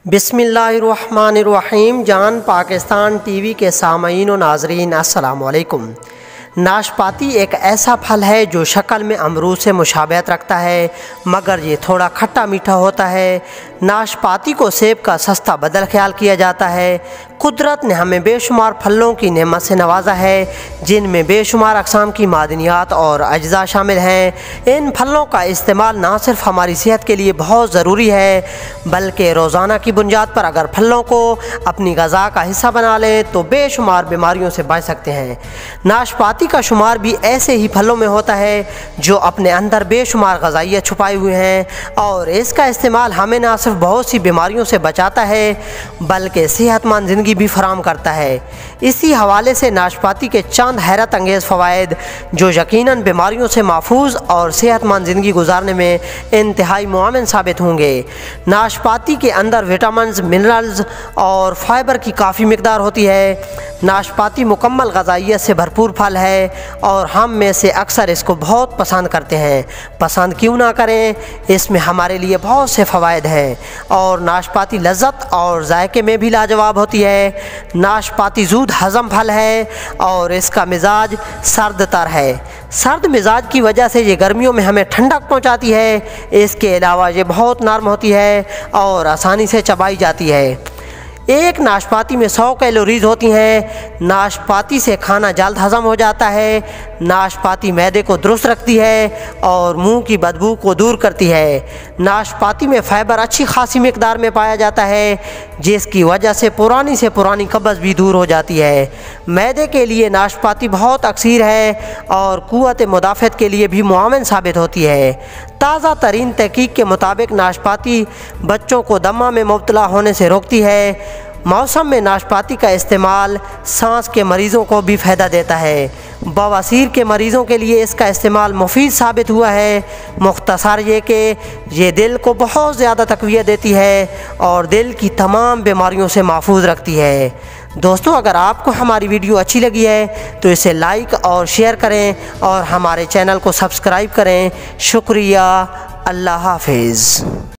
बिस्मिल्लाहिर्रहमानिर्रहीम। जान पाकिस्तान टीवी के सामईन व नाज़रीन, अस्सलामु अलैकुम। नाशपाती एक ऐसा फल है जो शक्ल में अमरूद से मुशाबहत रखता है, मगर ये थोड़ा खट्टा मीठा होता है। नाशपाती को सेब का सस्ता बदल ख्याल किया जाता है। कुदरत ने हमें बेशुमार फलों की नेमत से नवाजा है, जिनमें बेशुमार अक़साम की मादनियात और अज्जा शामिल हैं। इन फलों का इस्तेमाल ना सिर्फ हमारी सेहत के लिए बहुत ज़रूरी है, बल्कि रोज़ाना की बुनियाद पर अगर फलों को अपनी ग़िज़ा का हिस्सा बना लें तो बेशुमार बीमारियों से बच सकते हैं। नाशपाती का शुमार भी ऐसे ही फलों में होता है जो अपने अंदर बेशुमार ग़िज़ाइयत छुपाए हुए हैं, और इसका इस्तेमाल हमें ना सिर्फ बहुत सी बीमारियों से बचाता है बल्कि सेहतमंद ज़िंदगी भी फराहम करता है। इसी हवाले से नाशपाती के चंद हैरत अंगेज़ फ़वाइद जो यकीनन बीमारियों से महफूज और सेहतमंद ज़िंदगी गुजारने में इंतहाई मुआविन साबित होंगे। नाशपाती के अंदर विटामिन्स, मिनरल्स और फाइबर की काफ़ी मिकदार होती है। नाशपाती मुकम्मल ग़िज़ाइयत से भरपूर फल है और हम में से अक्सर इसको बहुत पसंद करते हैं। पसंद क्यों ना करें, इसमें हमारे लिए बहुत से फ़वाइद हैं और नाशपाती लज़्ज़त और जायके में भी लाजवाब होती है। नाशपाती ज़ूद हज़म फल है और इसका मिजाज सर्द तर है। सर्द मिजाज की वजह से ये गर्मियों में हमें ठंडक पहुंचाती है। इसके अलावा ये बहुत नरम होती है और आसानी से चबाई जाती है। एक नाशपाती में 100 कैलोरीज होती हैं। नाशपाती से खाना जल्द हज़म हो जाता है। नाशपाती मैदे को दुरुस्त रखती है और मुंह की बदबू को दूर करती है। नाशपाती में फाइबर अच्छी खासी मिकदार में पाया जाता है, जिसकी वजह से पुरानी कब्ज़ भी दूर हो जाती है। मैदे के लिए नाशपाती बहुत अक्सीर है और क़ुव्वत मुदाफ़त के लिए भी मुआविन साबित होती है। ताज़ा तरीन तहक़ीक़ के मुताबिक नाशपाती बच्चों को दमा में मुब्तला होने से रोकती है। मौसम में नाशपाती का इस्तेमाल सांस के मरीज़ों को भी फ़ायदा देता है। बवासीर के मरीज़ों के लिए इसका इस्तेमाल मुफीद साबित हुआ है। मुख्तसर ये कि ये दिल को बहुत ज़्यादा तक़वियत देती है और दिल की तमाम बीमारियों से महफूज रखती है। दोस्तों, अगर आपको हमारी वीडियो अच्छी लगी है तो इसे लाइक और शेयर करें और हमारे चैनल को सब्सक्राइब करें। शुक्रिया। अल्लाह हाफ़िज़।